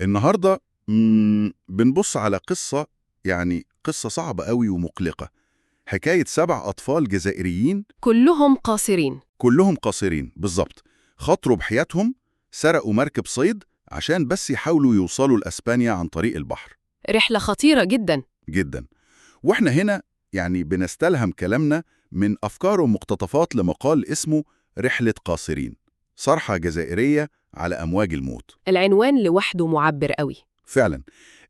النهاردة بنبص على قصة، يعني قصة صعبة قوي ومقلقة. حكاية 7 أطفال جزائريين كلهم قاصرين. كلهم قاصرين بالظبط، خاطروا بحياتهم، سرقوا مركب صيد عشان بس يحاولوا يوصلوا لأسبانيا عن طريق البحر. رحلة خطيرة جدا. جدا. واحنا هنا يعني بنستلهم كلامنا من أفكار ومقتطفات لمقال اسمه رحلة قاصرين، صرحة جزائرية على أمواج الموت. العنوان لوحده معبر قوي. فعلا،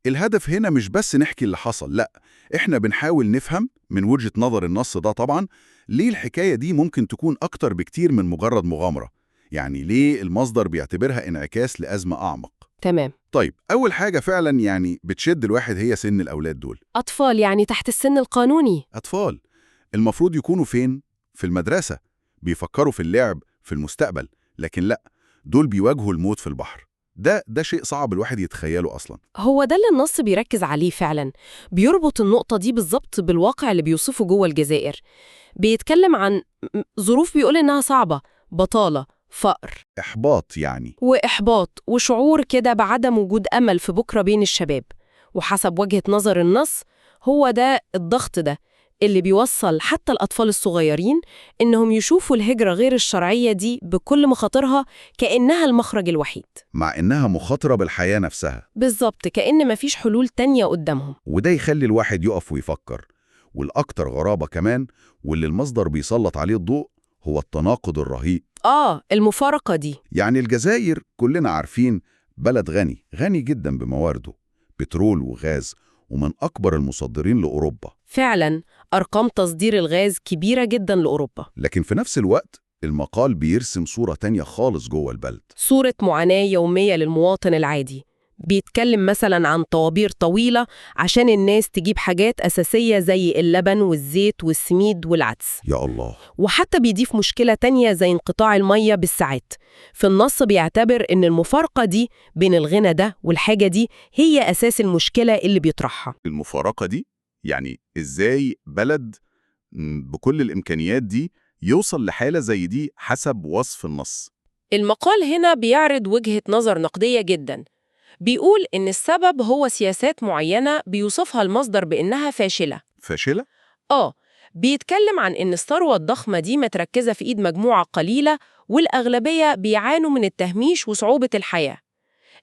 الهدف هنا مش بس نحكي اللي حصل، لا، احنا بنحاول نفهم من وجهة نظر النص ده طبعا ليه الحكاية دي ممكن تكون أكتر بكتير من مجرد مغامرة. يعني ليه المصدر بيعتبرها انعكاس لأزمة أعمق. تمام. طيب، أول حاجة فعلا يعني بتشد الواحد هي سن الأولاد دول. أطفال يعني تحت السن القانوني. أطفال المفروض يكونوا فين؟ في المدرسة، بيفكروا في اللعب، في المستقبل، لكن لا، دول بيواجهوا الموت في البحر. ده شيء صعب الواحد يتخيله أصلا. هو ده اللي النص بيركز عليه فعلا، بيربط النقطة دي بالظبط بالواقع اللي بيوصفه جوه الجزائر. بيتكلم عن ظروف بيقول إنها صعبة، بطالة، فقر إحباط يعني. وإحباط وشعور كده بعدم وجود أمل في بكرة بين الشباب. وحسب وجهة نظر النص، هو ده الضغط ده اللي بيوصل حتى الأطفال الصغيرين إنهم يشوفوا الهجرة غير الشرعية دي بكل مخاطرها كأنها المخرج الوحيد. مع إنها مخاطرة بالحياة نفسها. بالظبط، كأن مفيش حلول تانية قدامهم. وده يخلي الواحد يقف ويفكر. والأكتر غرابة كمان، واللي المصدر بيسلط عليه الضوء، هو التناقض الرهيب. المفارقة دي. يعني الجزائر كلنا عارفين بلد غني جدا بموارده، بترول وغاز، ومن أكبر المصدرين لأوروبا. فعلا، أرقام تصدير الغاز كبيرة جدا لأوروبا. لكن في نفس الوقت المقال بيرسم صورة تانية خالص جوه البلد. صورة معاناة يومية للمواطن العادي. بيتكلم مثلا عن طوابير طويلة عشان الناس تجيب حاجات أساسية زي اللبن والزيت والسميد والعدس. يا الله. وحتى بيضيف مشكلة تانية زي انقطاع المية بالساعات. في النص بيعتبر إن المفارقة دي بين الغنى ده والحاجة دي هي أساس المشكلة اللي بيطرحها. المفارقة دي يعني إزاي بلد بكل الإمكانيات دي يوصل لحالة زي دي حسب وصف النص؟ المقال هنا بيعرض وجهة نظر نقدية جدا. بيقول إن السبب هو سياسات معينة بيوصفها المصدر بإنها فاشلة. فاشلة؟ بيتكلم عن إن الثروة الضخمة دي متركزة في إيد مجموعة قليلة، والأغلبية بيعانوا من التهميش وصعوبة الحياة.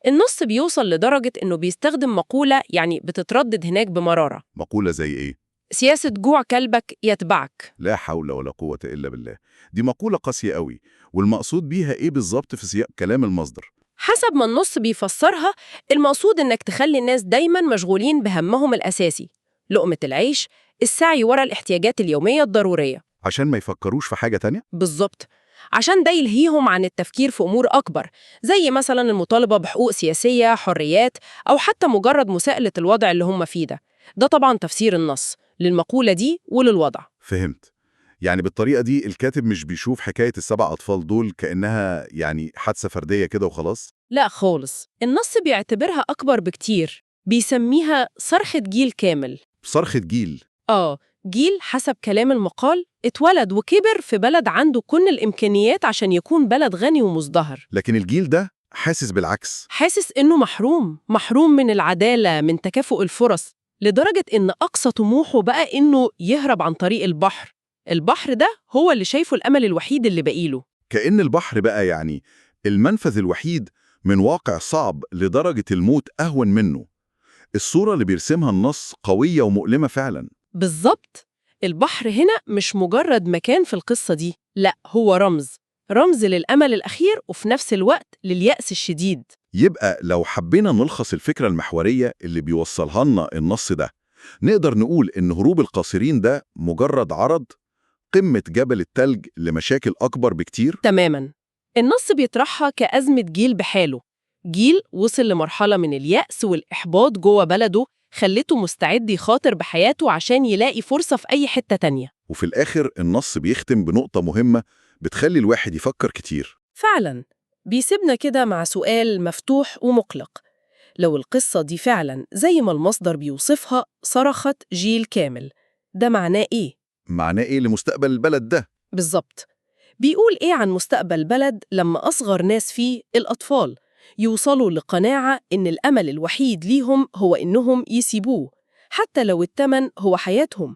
النص بيوصل لدرجة إنه بيستخدم مقولة يعني بتتردد هناك بمرارة. مقولة زي إيه؟ سياسة جوع كلبك يتبعك. لا حول ولا قوة إلا بالله. دي مقولة قاسية قوي، والمقصود بيها إيه بالظبط في سياق كلام المصدر؟ حسب ما النص بيفسرها، المقصود إنك تخلي الناس دايماً مشغولين بهمهم الأساسي، لقمة العيش، السعي ورا الاحتياجات اليومية الضرورية. عشان ما يفكروش في حاجة تانية؟ بالظبط، عشان ده يلهيهم عن التفكير في أمور أكبر، زي مثلاً المطالبة بحقوق سياسية، حريات، أو حتى مجرد مساءلة الوضع اللي هم فيه ده. ده طبعاً تفسير النص للمقولة دي وللوضع. فهمت. يعني بالطريقة دي الكاتب مش بيشوف حكاية ال7 أطفال دول كأنها يعني حادثة فردية كده وخلاص؟ لا خالص، النص بيعتبرها أكبر بكتير، بيسميها صرخة جيل كامل. صرخة جيل. جيل حسب كلام المقال اتولد وكبر في بلد عنده كل الإمكانيات عشان يكون بلد غني ومزدهر. لكن الجيل ده حاسس بالعكس. حاسس إنه محروم من العدالة، من تكافؤ الفرص، لدرجة إن أقصى طموحه بقى إنه يهرب عن طريق البحر. البحر ده هو اللي شايفه الأمل الوحيد اللي بقيله. كأن البحر بقى يعني المنفذ الوحيد من واقع صعب لدرجة الموت أهون منه. الصورة اللي بيرسمها النص قوية ومؤلمة فعلا. بالظبط، البحر هنا مش مجرد مكان في القصة دي، لا، هو رمز للأمل الأخير وفي نفس الوقت لليأس الشديد. يبقى لو حبينا نلخص الفكرة المحورية اللي بيوصلها لنا النص ده، نقدر نقول إن هروب القاصرين ده مجرد عرض، قمة جبل التلج لمشاكل أكبر بكتير. تماماً. النص بيطرحها كأزمة جيل بحاله، جيل وصل لمرحلة من اليأس والإحباط جوه بلده خلته مستعد يخاطر بحياته عشان يلاقي فرصة في أي حتة تانية. وفي الآخر النص بيختم بنقطة مهمة بتخلي الواحد يفكر كتير. فعلاً، بيسيبنا كده مع سؤال مفتوح ومقلق. لو القصة دي فعلاً زي ما المصدر بيوصفها صرخت جيل كامل، ده معناه إيه؟ معناه إيه لمستقبل البلد ده؟ بالظبط، بيقول إيه عن مستقبل بلد لما أصغر ناس فيه الأطفال يوصلوا لقناعة إن الأمل الوحيد ليهم هو إنهم يسيبوه، حتى لو التمن هو حياتهم.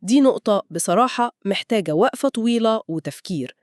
دي نقطة بصراحة محتاجة وقفة طويلة وتفكير،